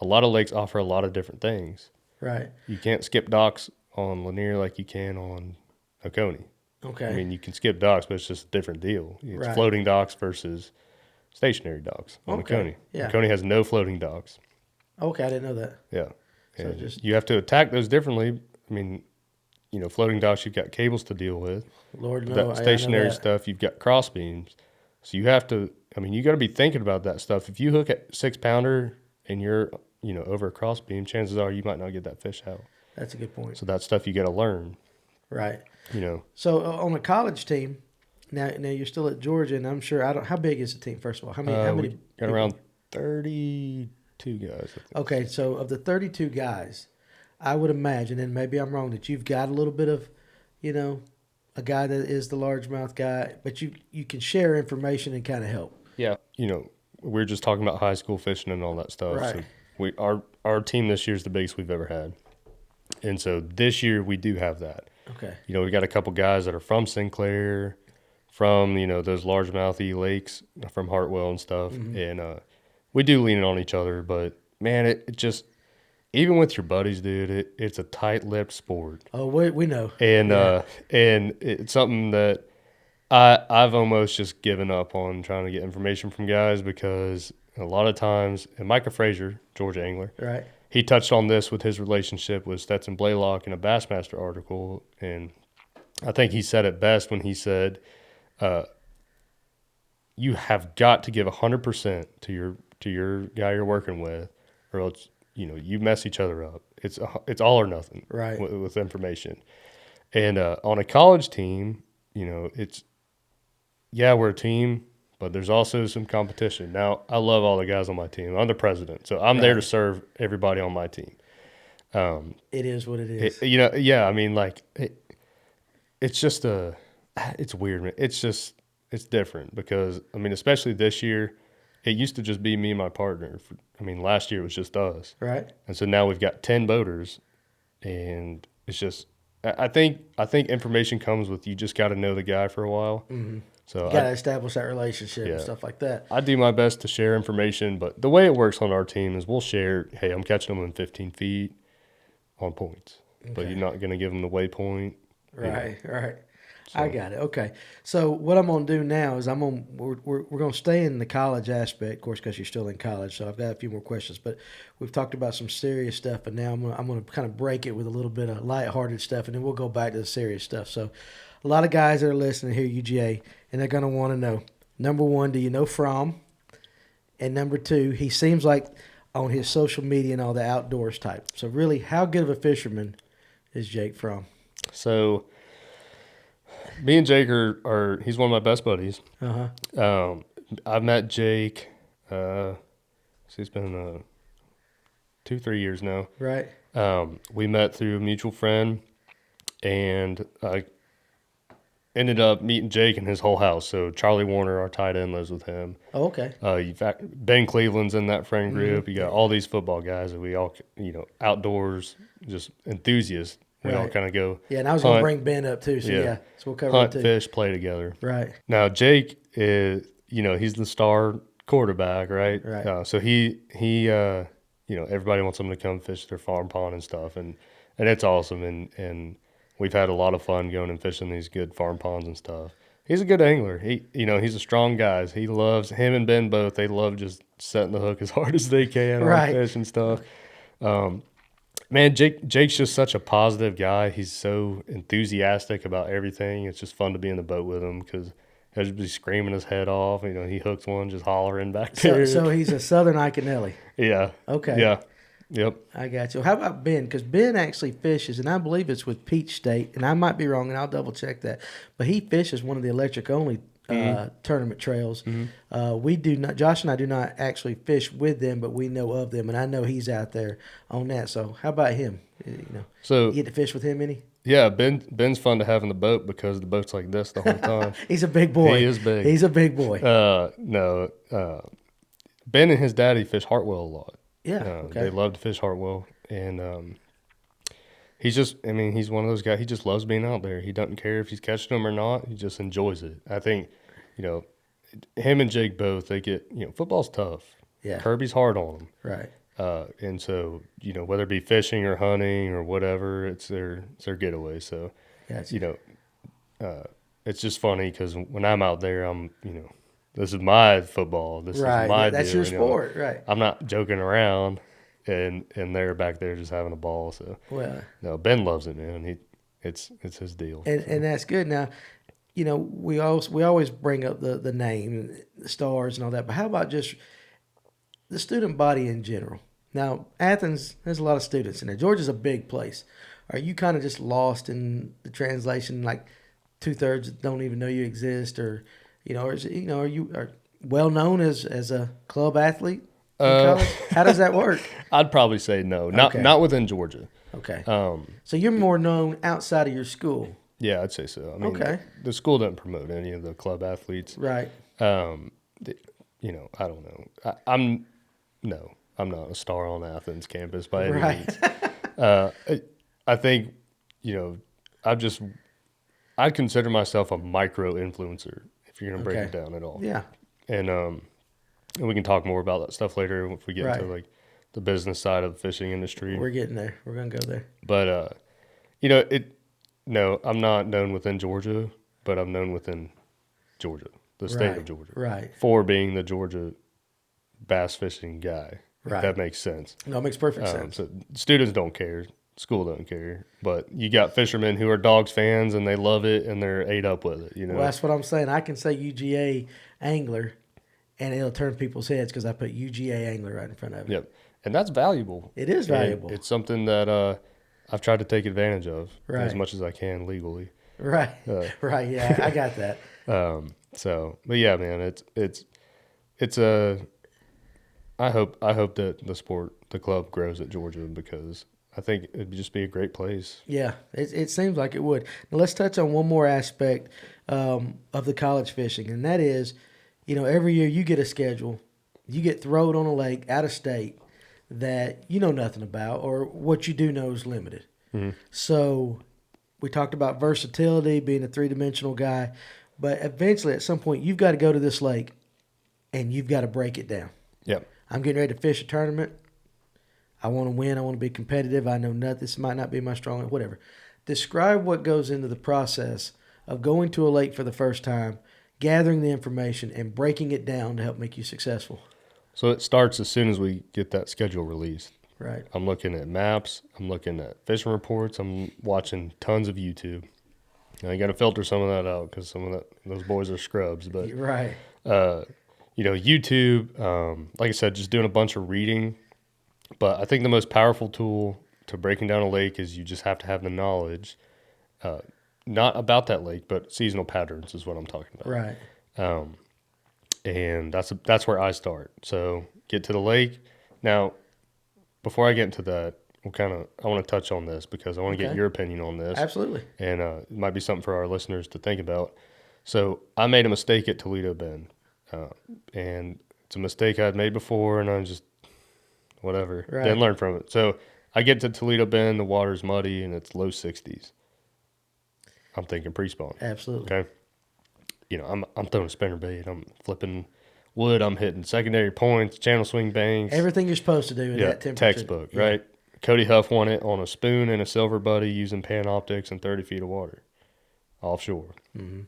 lot of lakes offer a lot of different things. Right. You can't skip docks on Lanier like you can on Oconee. Okay. I mean, you can skip docks, but it's just a different deal. It's Right. floating docks versus stationary docks on Oconee. Yeah. Oconee has no floating docks. Okay, I didn't know that. Yeah. So And you have to attack those differently. I mean, floating docks, you've got cables to deal with. Lord, no. That stationary stuff, you've got cross beams. So you have to, you got to be thinking about that stuff. If you hook at 6-pounder and you're, over a cross beam, chances are you might not get that fish out. That's a good point. So that stuff you got to learn. Right. So on a college team, now you're still at Georgia, and I'm sure how big is the team? First of all, how many? We got around 32 guys. I think. Okay, so of the 32 guys, I would imagine, and maybe I'm wrong, that you've got a little bit of, a guy that is the largemouth guy, but you can share information and kind of help. Yeah. We're just talking about high school fishing and all that stuff. Right. So our team this year is the biggest we've ever had. And so this year we do have that. Okay. We got a couple guys that are from Sinclair, from, those largemouthy lakes, from Hartwell and stuff. Mm-hmm. And we do lean on each other, but man, it just, even with your buddies, dude, it's a tight-lipped sport. Oh, we know. And and it's something that I've almost just given up on trying to get information from guys, because a lot of times, and Micah Frazier, Georgia angler, right, he touched on this with his relationship with Stetson Blaylock in a Bassmaster article, and I think he said it best when he said, you have got to give 100% to your guy you're working with, or else you mess each other up. It's all or nothing right. with information. And on a college team, it's we're a team, but there's also some competition. Now, I love all the guys on my team. I'm the president, so I'm there to serve everybody on my team. It is what it is. I mean, like it's just it's weird, man. It's different because I mean, especially this year, it used to just be me and my partner. Last year it was just us, right? And so now we've got 10 boaters, and it's just I think information comes with you just got to know the guy for a while. Mm-hmm. So you got to establish that relationship and stuff like that. I do my best to share information, but the way it works on our team is we'll share, hey, I'm catching them in 15 feet on points, but you're not going to give them the waypoint. Right, right. So. I got it. Okay. So what I'm going to do now is we're going to stay in the college aspect, of course, because you're still in college. So I've got a few more questions, but we've talked about some serious stuff, and now I'm going to kind of break it with a little bit of lighthearted stuff, and then we'll go back to the serious stuff. So a lot of guys that are listening here, UGA, and they're going to want to know, number one, do you know Fromm? And number two, he seems like on his social media and all the outdoors type. So really, how good of a fisherman is Jake Fromm? So me and Jake are he's one of my best buddies. I've met Jake, it's been 2-3 years now. Right. We met through a mutual friend, and I ended up meeting Jake in his whole house. So Charlie Warner, our tight end, lives with him. Oh, okay. Ben Cleveland's in that friend group. You got all these football guys that we all, outdoors, just enthusiasts. We all kind of go. Yeah, and I was going to bring Ben up too. So so we'll cover hunt, that too. fish, play together. Right. Now Jake is, he's the star quarterback, right? Right. So he everybody wants him to come fish their farm pond and stuff, and it's awesome. And we've had a lot of fun going and fishing these good farm ponds and stuff. He's a good angler. He's a strong guy. He loves, him and Ben both, they love just setting the hook as hard as they can on fish and stuff. Man, Jake's just such a positive guy. He's so enthusiastic about everything. It's just fun to be in the boat with him because he'll just be screaming his head off. He hooks one, just hollering back there. So he's a Southern Iconelli. Yeah. Okay. Yeah. Yep. I got you. How about Ben? Because Ben actually fishes, and I believe it's with Peach State, and I might be wrong, and I'll double check that. But he fishes one of the electric only tournament trails. We do not. Josh and I do not actually fish with them, but we know of them, and I know he's out there on that. So how about him? So you get to fish with him any? Yeah, Ben's fun to have in the boat because the boat's like this the whole time. He's a big boy. He is big. He's a big boy. Ben and his daddy fish Hartwell a lot. Yeah, okay. They love to fish Hartwell, and he's one of those guys. He just loves being out there. He doesn't care if he's catching them or not. He just enjoys it. I think, him and Jake both, they get, football's tough. Yeah. Kirby's hard on them. Right. And so, whether it be fishing or hunting or whatever, it's their getaway. So, gotcha. It's just funny because when I'm out there, I'm, this is my football. This is my That's deal. your sport, right? I'm not joking around, and they're back there just having a ball. So, no, Ben loves it, man. It's his deal. And that's good. Now, we always bring up the name, the stars, and all that. But how about just the student body in general? Now, Athens, there's a lot of students in there. Georgia's a big place. Are you kind of just lost in the translation? Like 2/3 don't even know you exist, or or is it, are you well known as a club athlete in college? How does that work? I'd probably say no, not within Georgia. Okay. So you're more known outside of your school. Yeah, I'd say so. I mean, okay. The school doesn't promote any of the club athletes. Right. I don't know. I'm not a star on Athens campus by any means. I think, I'd consider myself a micro influencer if you're going to break it down at all. Yeah. And we can talk more about that stuff later if we get into like the business side of the fishing industry. We're getting there. We're going to go there. But, I'm not known within Georgia, but I'm known within Georgia, the state of Georgia. Right. For being the Georgia bass fishing guy. Right. If that makes sense. No, it makes perfect sense. So students don't care. School doesn't care. But you got fishermen who are dogs fans and they love it and they're ate up with it. Well, that's what I'm saying. I can say UGA angler and it'll turn people's heads because I put UGA angler right in front of it. Yep. And that's valuable. It is valuable. And it's something that I've tried to take advantage of as Right. much as I can legally. Right. Right. Yeah, I got that. But yeah, man, it's a. I hope that the club grows at Georgia because I think it'd just be a great place. Yeah, it seems like it would. Now let's touch on one more aspect of the college fishing, and that is, every year you get a schedule, you get thrown on a lake out of state that you know nothing about, or what you do know is limited. Mm-hmm. So we talked about versatility, being a three-dimensional guy, but eventually at some point you've got to go to this lake and you've got to break it down. Yep. I'm getting ready to fish a tournament. I want to win. I want to be competitive. I know this might not be my strong, whatever. Describe what goes into the process of going to a lake for the first time, gathering the information, and breaking it down to help make you successful. So it starts as soon as we get that schedule released. Right. I'm looking at maps. I'm looking at fishing reports. I'm watching tons of YouTube. Now, you got to filter some of that out because some of those boys are scrubs. But right. YouTube, like I said, just doing a bunch of reading. But I think the most powerful tool to breaking down a lake is you just have to have the knowledge, not about that lake, but seasonal patterns is what I'm talking about. Right. And that's where I start. So get to the lake. Now, before I get into that, I want to touch on this because I want to get your opinion on this. Absolutely. And it might be something for our listeners to think about. So I made a mistake at Toledo Bend, and it's a mistake I'd made before, and I just didn't learn from it. So I get to Toledo Bend, the water's muddy, and it's low 60s. I'm thinking pre-spawn. Absolutely. Okay. I'm throwing a spinner bait. I'm flipping wood. I'm hitting secondary points, channel swing bangs. Everything you're supposed to do in that temperature. Textbook, right? Cody Huff won it on a spoon and a silver buddy using pan optics and 30 feet of water offshore. Mm-hmm.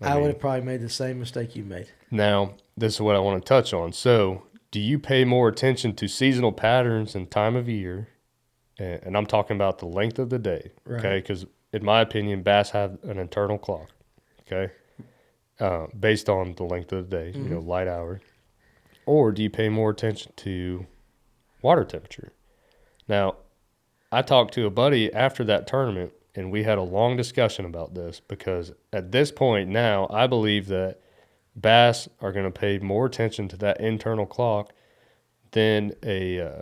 I would have probably made the same mistake you made. Now, this is what I want to touch on. So, do you pay more attention to seasonal patterns and time of year? And I'm talking about the length of the day, okay? Because in my opinion, bass have an internal clock, okay? Based on the length of the day, light hour. Or do you pay more attention to water temperature? Now, I talked to a buddy after that tournament, and we had a long discussion about this because at this point now, I believe that bass are going to pay more attention to that internal clock than a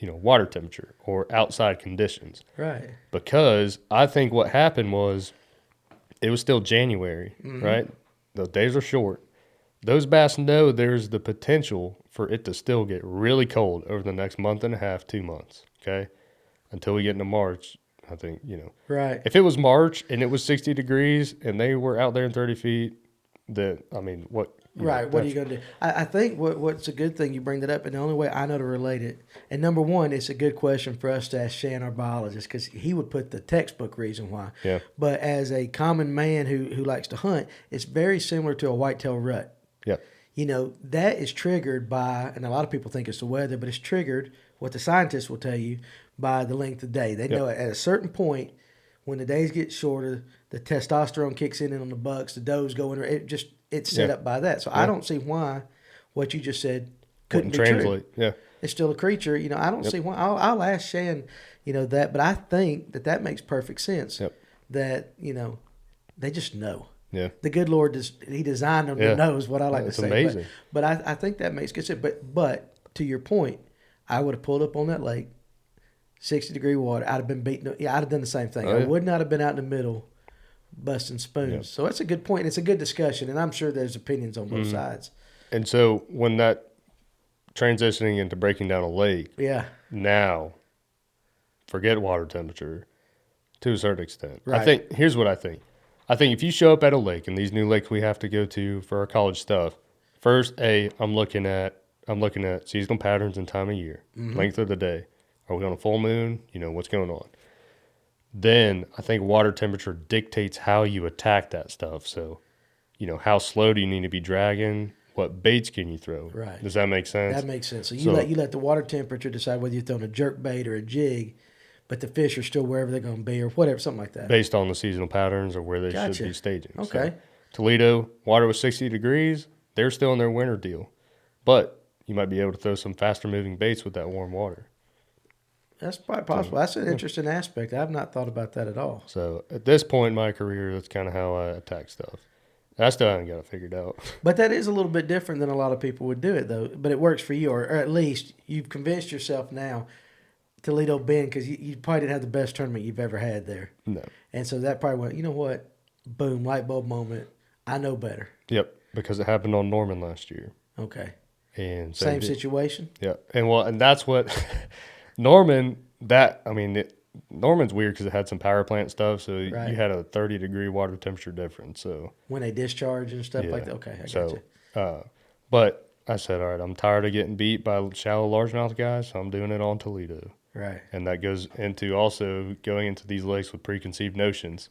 water temperature or outside conditions. Right. Because I think what happened was it was still January, right? The days are short. Those bass know there's the potential for it to still get really cold over the next month and a half, 2 months, okay? Until we get into March, I think, Right. If it was March and it was 60 degrees and they were out there in 30 feet, then, what? Right. What are you going to do? I think what's a good thing you bring that up, and the only way I know to relate it, and number one, it's a good question for us to ask Shan, our biologist, because he would put the textbook reason why. Yeah. But as a common man who likes to hunt, it's very similar to a whitetail rut. Yeah. That is triggered by, and a lot of people think it's the weather, but it's triggered, what the scientists will tell you, by the length of day. They know at a certain point, when the days get shorter, the testosterone kicks in on the bucks, the does go in. It's set up by that. So I don't see why what you just said couldn't be translate. True. Yeah. It's still a creature. I don't see why. I'll ask Shan, that, but I think that makes perfect sense. Yep. That, they just know. Yeah. The good Lord, he designed them to know is what I like to say. It's amazing. But I think that makes good sense. But to your point, I would have pulled up on that lake, 60-degree water. I'd have been beaten. I'd have done the same thing. I would not have been out in the middle busting spoons. Yep. So that's a good point. It's a good discussion, and I'm sure there's opinions on both sides. And so when that transitioning into breaking down a lake, now forget water temperature to a certain extent. Right. Here's what I think. I think if you show up at a lake, and these new lakes we have to go to for our college stuff, first, I'm looking at seasonal patterns and time of year, length of the day. Are we on a full moon? What's going on? Then I think water temperature dictates how you attack that stuff. So, how slow do you need to be dragging? What baits can you throw? Right. Does that make sense? That makes sense. So you let the water temperature decide whether you're throwing a jerk bait or a jig, but the fish are still wherever they're going to be or whatever, something like that. Based on the seasonal patterns or where they should be staging. Okay. So, Toledo, water was 60 degrees. They're still in their winter deal. But you might be able to throw some faster moving baits with that warm water. That's probably possible. That's an interesting aspect. I've not thought about that at all. So at this point in my career, that's kind of how I attack stuff. I still haven't got it figured out. But that is a little bit different than a lot of people would do it, though. But it works for you, or at least you've convinced yourself now, Toledo Bend, because you probably didn't have the best tournament you've ever had there. No. And so that probably went, you know what? Boom, light bulb moment. I know better. Yep, because it happened on Norman last year. Okay. And same situation? Yeah. And that's what Norman, Norman's weird because it had some power plant stuff, so you had a 30-degree water temperature difference. So when they discharge and stuff like that? Okay, I got you. But I said, all right, I'm tired of getting beat by shallow largemouth guys, so I'm doing it on Toledo. Right. And that goes into also going into these lakes with preconceived notions.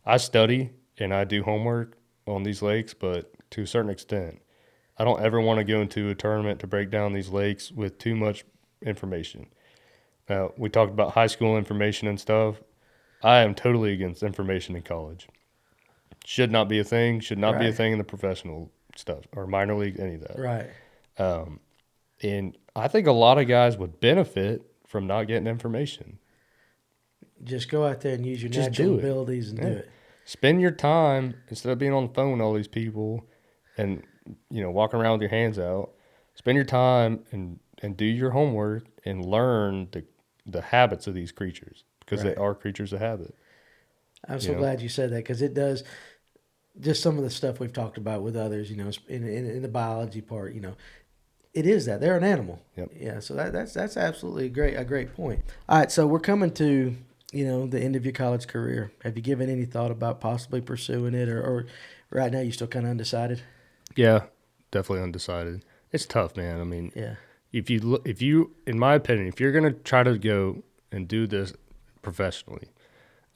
I study and I do homework on these lakes, but to a certain extent. I don't ever want to go into a tournament to break down these lakes with too much information. Now, we talked about high school information and stuff. I am totally against information in college. Should not be a thing. Should not be a thing in the professional stuff or minor league, any of that. Right. And I think a lot of guys would benefit from not getting information. Just go out there and use your natural abilities and do it. Spend your time, instead of being on the phone with all these people and, walking around with your hands out, spend your time and do your homework and learn the habits of these creatures, because they are creatures of habit. I'm so glad you said that, because it does just some of the stuff we've talked about with others, in the biology part, it is that they're an animal. Yep. Yeah. So that's absolutely a great point. All right. So we're coming to, the end of your college career. Have you given any thought about possibly pursuing it, or right now you still kind of undecided? Yeah, definitely undecided. It's tough, man. I mean, yeah. If you, in my opinion, if you're gonna try to go and do this professionally,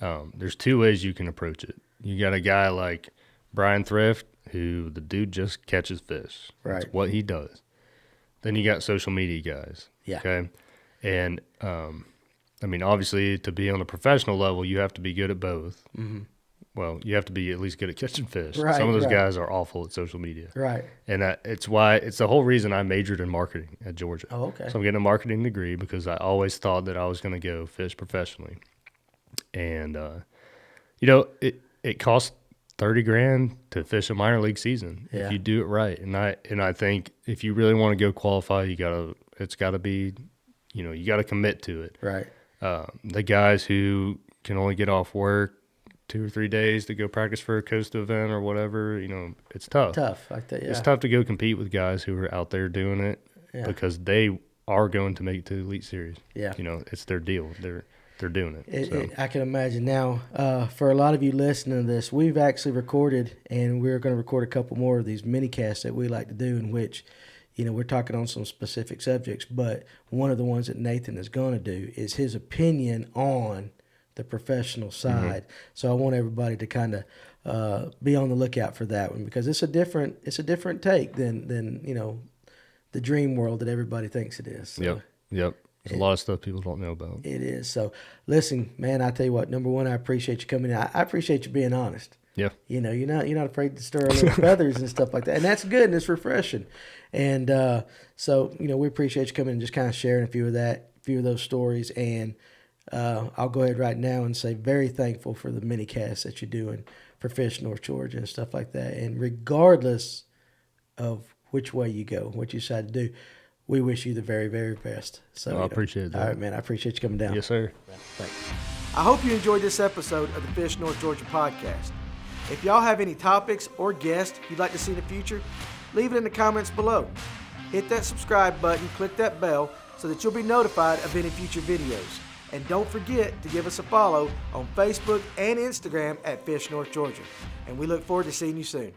there's two ways you can approach it. You got a guy like Brian Thrift, who the dude just catches fish. Right. That's what he does. Then you got social media guys. Yeah. Okay. And obviously, to be on a professional level, you have to be good at both. Mm-hmm. Well, you have to be at least good at catching fish. Right, Some of those guys are awful at social media. Right. And it's the whole reason I majored in marketing at Georgia. Oh, okay. So I'm getting a marketing degree because I always thought that I was going to go fish professionally. And, it costs $30,000 to fish a minor league season if you do it right. And I think if you really want to go qualify, it's got to be, you got to commit to it. Right. The guys who can only get off work 2 or 3 days to go practice for a coast event or whatever, it's tough. Tough like that, yeah. It's tough to go compete with guys who are out there doing it because they are going to make it to the Elite Series. Yeah. It's their deal. They're doing it. I can imagine. Now, for a lot of you listening to this, we've actually recorded, and we're going to record a couple more of these mini casts that we like to do, in which, we're talking on some specific subjects, but one of the ones that Nathan is going to do is his opinion on the professional side. Mm-hmm. So I want everybody to kind of be on the lookout for that one, because it's a different take than the dream world that everybody thinks it is. So Yep. There's a lot of stuff people don't know about. It is. So listen, man, I tell you what, number one, I appreciate you coming in. I appreciate you being honest. Yeah. You're not afraid to stir a little feathers and stuff like that. And that's good and it's refreshing. And so, we appreciate you coming and just kind of sharing a few of those stories. And I'll go ahead right now and say very thankful for the mini casts that you're doing for Fish North Georgia and stuff like that. And regardless of which way you go, what you decide to do, we wish you the very, very best. So I appreciate that. All right, man. I appreciate you coming down. Yes, sir. Thanks. I hope you enjoyed this episode of the Fish North Georgia podcast. If y'all have any topics or guests you'd like to see in the future, leave it in the comments below. Hit that subscribe button, click that bell so that you'll be notified of any future videos. And don't forget to give us a follow on Facebook and Instagram at Fish North Georgia. And we look forward to seeing you soon.